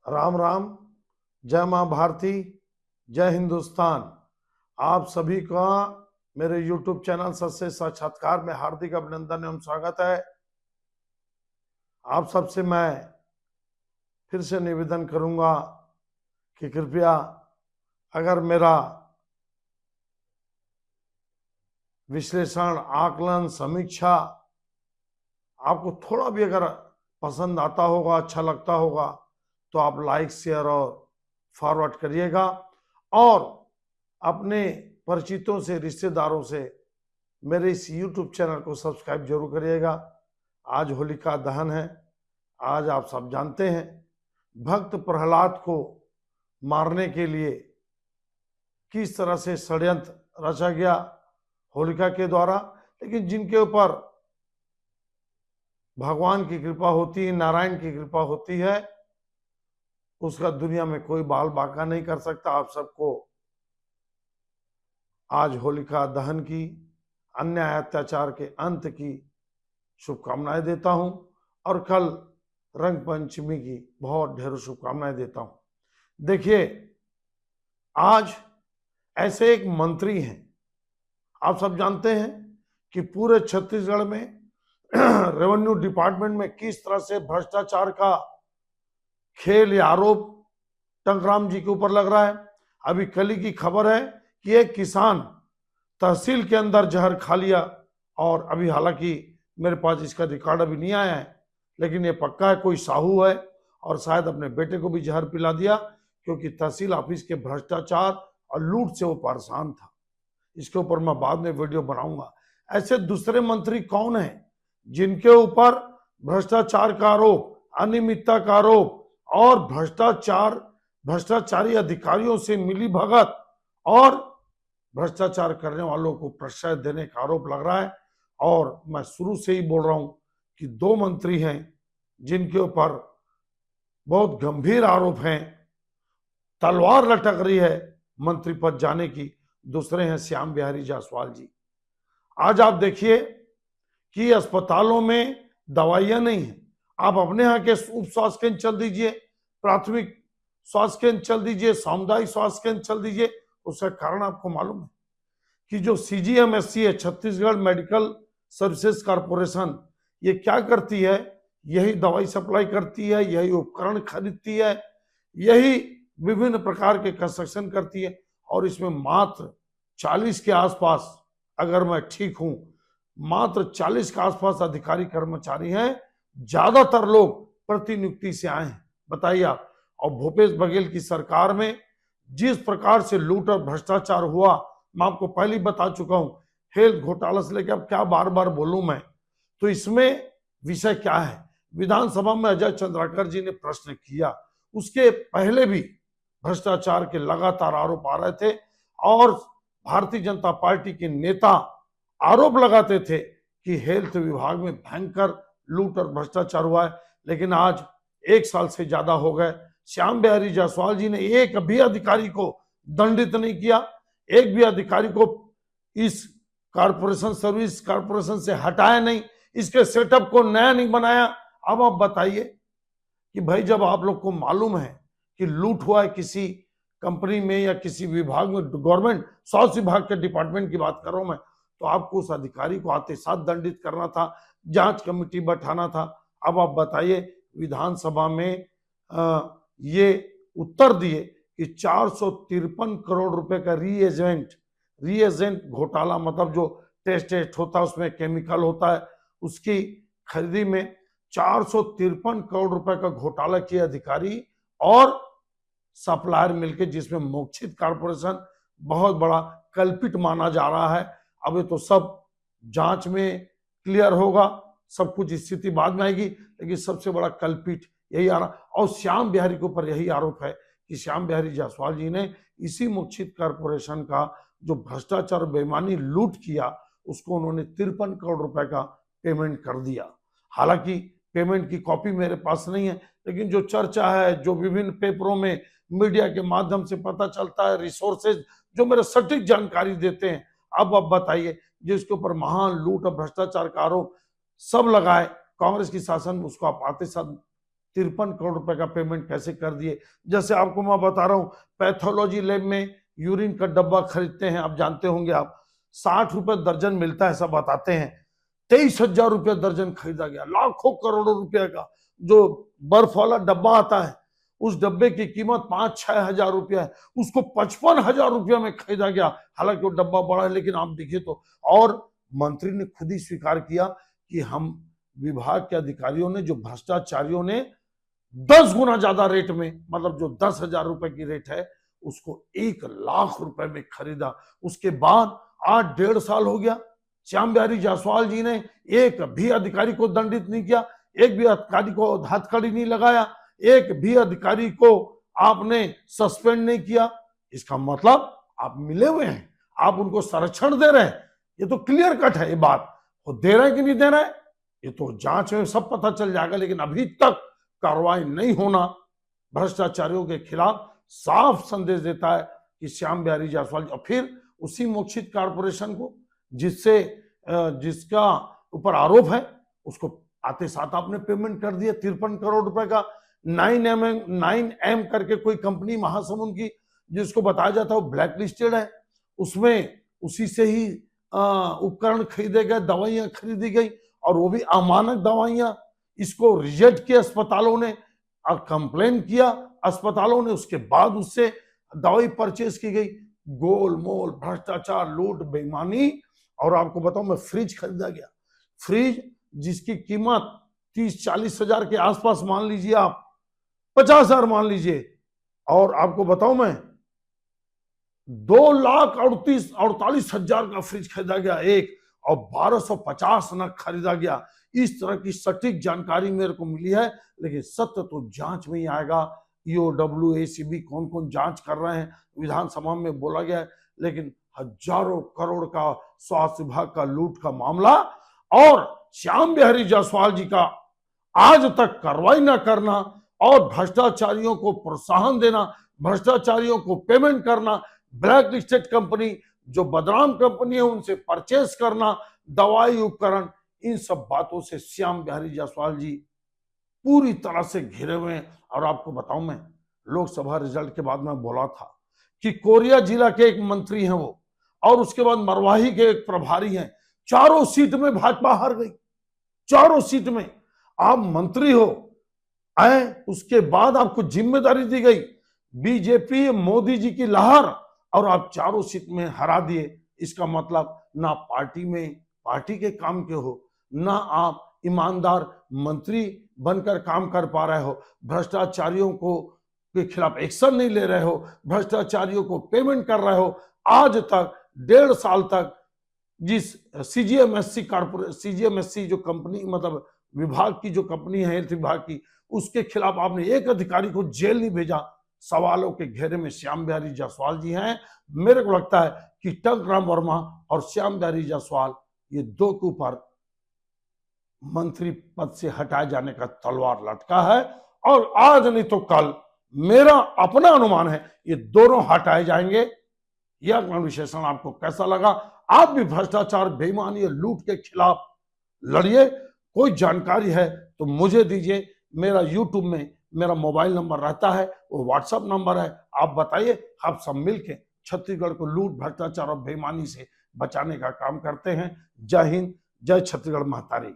राम राम। जय माँ भारती, जय हिंदुस्तान। आप सभी का मेरे YouTube चैनल सत्य साक्षात्कार में हार्दिक अभिनंदन एवं स्वागत है। आप सबसे मैं फिर से निवेदन करूंगा कि कृपया अगर मेरा विश्लेषण, आकलन, समीक्षा आपको थोड़ा भी अगर पसंद आता होगा, अच्छा लगता होगा, तो आप लाइक, शेयर और फॉरवर्ड करिएगा और अपने परिचितों से, रिश्तेदारों से मेरे इस YouTube चैनल को सब्सक्राइब जरूर करिएगा। आज होलिका दहन है। आज आप सब जानते हैं भक्त प्रहलाद को मारने के लिए किस तरह से षड्यंत्र रचा गया होलिका के द्वारा, लेकिन जिनके ऊपर भगवान की कृपा होती है, नारायण की कृपा होती है, उसका दुनिया में कोई बाल बांका नहीं कर सकता। आप सबको आज होलिका दहन की, अन्याय अत्याचार के अंत की शुभकामनाएं देता हूं और कल रंग पंचमी की बहुत ढेरों शुभकामनाएं देता हूं। देखिए, आज ऐसे एक मंत्री हैं, आप सब जानते हैं कि पूरे छत्तीसगढ़ में रेवेन्यू डिपार्टमेंट में किस तरह से भ्रष्टाचार का खेल या आरोप टंकराम जी के ऊपर लग रहा है। अभी कल की खबर है कि एक किसान तहसील के अंदर जहर खा लिया और अभी हालांकि मेरे पास इसका रिकॉर्ड अभी नहीं आया है, लेकिन ये पक्का है कोई साहू है और शायद अपने बेटे को भी जहर पिला दिया, क्योंकि तहसील ऑफिस के भ्रष्टाचार और लूट से वो परेशान था। इसके ऊपर मैं बाद में वीडियो बनाऊंगा। ऐसे दूसरे मंत्री कौन हैं जिनके ऊपर भ्रष्टाचार का आरोप, अनियमितता का आरोप और भ्रष्टाचारी अधिकारियों से मिली भगत और भ्रष्टाचार करने वालों को प्रश्रय देने का आरोप लग रहा है। और मैं शुरू से ही बोल रहा हूं कि दो मंत्री हैं जिनके ऊपर बहुत गंभीर आरोप हैं, तलवार लटक रही है मंत्री पद जाने की। दूसरे हैं श्याम बिहारी जायसवाल जी। आज आप देखिए कि अस्पतालों में दवाइयां नहीं है, आप अपने यहाँ के उप स्वास्थ्य केंद्र चल दीजिए, प्राथमिक स्वास्थ्य केंद्र चल दीजिए, सामुदायिक स्वास्थ्य केंद्र चल दीजिए। उसका कारण आपको मालूम है कि जो CGMSC है, छत्तीसगढ़ मेडिकल सर्विसेज कॉर्पोरेशन, ये क्या करती है? यही दवाई सप्लाई करती है, यही उपकरण खरीदती है, यही विभिन्न प्रकार के कंस्ट्रक्शन करती है। और इसमें मात्र 40 के आसपास, अगर मैं ठीक हूं, मात्र 40 के आसपास अधिकारी कर्मचारी हैं। ज्यादातर लोग प्रतिनियुक्ति से आए हैं, बताइए आप। और भूपेश बघेल की सरकार में जिस प्रकार से लूट और भ्रष्टाचार हुआ, मैं आपको पहले ही बता चुका हूं। हेल्थ घोटाला से लेकर अब क्या बार बार बोलूं मैं, तो इसमें विषय क्या है? विधानसभा में अजय चंद्राकर जी ने प्रश्न किया, उसके पहले भी भ्रष्टाचार के लगातार आरोप आ रहे थे और भारतीय जनता पार्टी के नेता आरोप लगाते थे कि हेल्थ विभाग में भयंकर लूट और भ्रष्टाचार हुआ है। लेकिन आज 1 साल से ज्यादा हो गए, श्याम बिहारी जायसवाल जी ने एक भी अधिकारी को दंडित नहीं किया, एक भी अधिकारी को इस कॉर्पोरेशन, सर्विस कॉर्पोरेशन से हटाया नहीं, इसके सेटअप को नया नहीं बनाया। अब आप बताइए कि भाई, जब आप लोग को मालूम है कि लूट हुआ है किसी कंपनी में या किसी विभाग में, गवर्नमेंट स्वास्थ्य विभाग के डिपार्टमेंट की बात कर रहा हूं मैं, तो आपको उस अधिकारी को आते साथ दंडित करना था, जांच कमेटी बैठाना था। अब आप बताइए, विधानसभा में ये उत्तर दिए कि 453 करोड़ रुपए का रीएजेंट घोटाला, मतलब जो टेस्ट होता है उसमें केमिकल होता है, उसकी खरीदी में 453 करोड़ रुपए का घोटाला किया अधिकारी और सप्लायर मिलकर, जिसमें मोक्षित कॉर्पोरेशन बहुत बड़ा कल्पित माना जा रहा है। अब ये तो सब जांच में क्लियर होगा, सब कुछ स्थिति बाद में आएगी, लेकिन सबसे बड़ा कल्पित यही आ रहा। और श्याम बिहारी के ऊपर यही आरोप है कि श्याम बिहारी जायसवाल जी ने इसी मोक्षित कॉर्पोरेशन का जो भ्रष्टाचार, बेईमानी, लूट किया, उसको उन्होंने 53 करोड़ रुपए का पेमेंट कर दिया। हालांकि पेमेंट की कॉपी मेरे पास नहीं है, लेकिन जो चर्चा है, जो विभिन्न पेपरों में, मीडिया के माध्यम से पता चलता है, रिसोर्सेज जो मेरे सटीक जानकारी देते हैं। अब बताइए, जिसके ऊपर महान लूट और भ्रष्टाचार का आरोप सब लगाए, कांग्रेस की शासन में उसको आप आते साथ 53 करोड़ रुपए का पेमेंट कैसे कर दिए। जैसे आपको मैं बता रहा हूं, पैथोलॉजी लैब में यूरिन का डब्बा खरीदते हैं, आप जानते होंगे, आप 60 रुपए दर्जन मिलता है, ऐसा बताते हैं। 23,000 रुपया दर्जन खरीदा गया। लाखों करोड़ों रुपए का जो बर्फ वाला डब्बा आता है, उस डब्बे की कीमत 5-6 हजार रुपया है, उसको 55,000 रुपया में खरीदा गया। हालांकि वो डब्बा बड़ा है, लेकिन आप देखिए तो। और मंत्री ने खुद ही स्वीकार किया कि हम विभाग के अधिकारियों ने, जो भ्रष्टाचारियों ने 10 गुना ज्यादा रेट में, मतलब जो 10,000 रुपए की रेट है, उसको 1 लाख रुपए में खरीदा। उसके बाद आज 1.5 साल हो गया, श्याम बिहारी जायसवाल जी ने एक भी अधिकारी को दंडित नहीं किया, एक भी अधिकारी को हथकड़ी नहीं लगाया, एक भी अधिकारी को आपने सस्पेंड नहीं किया। इसका मतलब आप मिले हुए हैं, आप उनको संरक्षण दे रहे हैं। ये तो क्लियर कट है, ये बात वो दे रहे हैं कि नहीं दे रहे हैं, ये तो जांच में सब पता चल जाएगा। लेकिन अभी तक कार्रवाई नहीं होना भ्रष्टाचारियों के खिलाफ साफ संदेश देता है कि श्याम बिहारी जायसवाल, और फिर उसी मोक्षित कारपोरेशन को जिसका ऊपर आरोप है, उसको आते साथ आपने पेमेंट कर दिया 53 करोड़ रुपए का। 9M करके कोई कंपनी महासमुंद की, जिसको बताया जाता है वो ब्लैक लिस्टेड है, उसमें उसी से ही उपकरण खरीदे गए, दवाइयां खरीदी गई, और वो भी अमानक दवाइयां। इसको रिजेक्ट किया अस्पतालों ने, कंप्लेन किया अस्पतालों ने, उसके बाद उससे दवाई परचेज की गई। गोलमोल भ्रष्टाचार, लूट, बेईमानी। और आपको बताऊं, मैं फ्रिज खरीदा गया, फ्रिज जिसकी कीमत 30-40 हजार के आसपास मान लीजिए, आप 50 हजार मान लीजिए, और आपको बताऊं मैं 2,48,000 का फ्रिज खरीदा गया एक, और 1250 नग खरीदा गया। इस तरह की सटीक जानकारी मेरे को मिली है, लेकिन सत्य तो जांच में ही आएगा। EOW, ACB कौन कौन जांच कर रहे हैं, विधानसभा में बोला गया है। लेकिन हजारों करोड़ का स्वास्थ्य विभाग का लूट का मामला, और श्याम बिहारी जायसवाल जी का आज तक कार्रवाई न करना, और भ्रष्टाचारियों को प्रोत्साहन देना, भ्रष्टाचारियों को पेमेंट करना, ब्लैक लिस्टेड कंपनी जो बदनाम कंपनी है उनसे परचेस करना दवाई उपकरण, इन सब बातों से श्याम बिहारी जायसवाल जी पूरी तरह से घिरे हुए हैं। और आपको बताऊं, मैं लोकसभा रिजल्ट के बाद मैं बोला था कि कोरिया जिला के एक मंत्री हैं वो, और उसके बाद मरवाही के एक प्रभारी हैं, चारों सीट में भाजपा हार गई। चारों सीट में आप मंत्री हो आए, उसके बाद आपको जिम्मेदारी दी गई, बीजेपी मोदी जी की लहर, और आप चारों सीट में हरा दिए। इसका मतलब ना पार्टी में पार्टी के काम के हो, ना आप ईमानदार मंत्री बनकर काम कर पा रहे हो, भ्रष्टाचारियों को के खिलाफ एक्शन नहीं ले रहे हो, भ्रष्टाचारियों को पेमेंट कर रहे हो। आज तक 1.5 साल तक जिस CGMSC जो कंपनी, मतलब विभाग की जो कंपनी है, हेल्थ विभाग की, उसके खिलाफ आपने एक अधिकारी को जेल नहीं भेजा। सवालों के घेरे में श्याम बिहारी जायसवाल जी हैं। मेरे को लगता है कि टंकराम वर्मा और श्याम बिहारी जायसवाल, ये दो के ऊपर मंत्री पद से हटाए जाने का तलवार लटका है, और आज नहीं तो कल मेरा अपना अनुमान है ये दोनों हटाए जाएंगे। यह विश्लेषण आपको कैसा लगा? आप भी भ्रष्टाचार, बेईमानी और लूट के खिलाफ लड़िए। कोई जानकारी है तो मुझे दीजिए, मेरा YouTube में मेरा मोबाइल नंबर रहता है, वो व्हाट्सएप नंबर है, आप बताइए। आप सब मिलके छत्तीसगढ़ को लूट, भ्रष्टाचार और बेईमानी से बचाने का काम करते हैं। जय हिंद, जय छत्तीसगढ़ महतारी।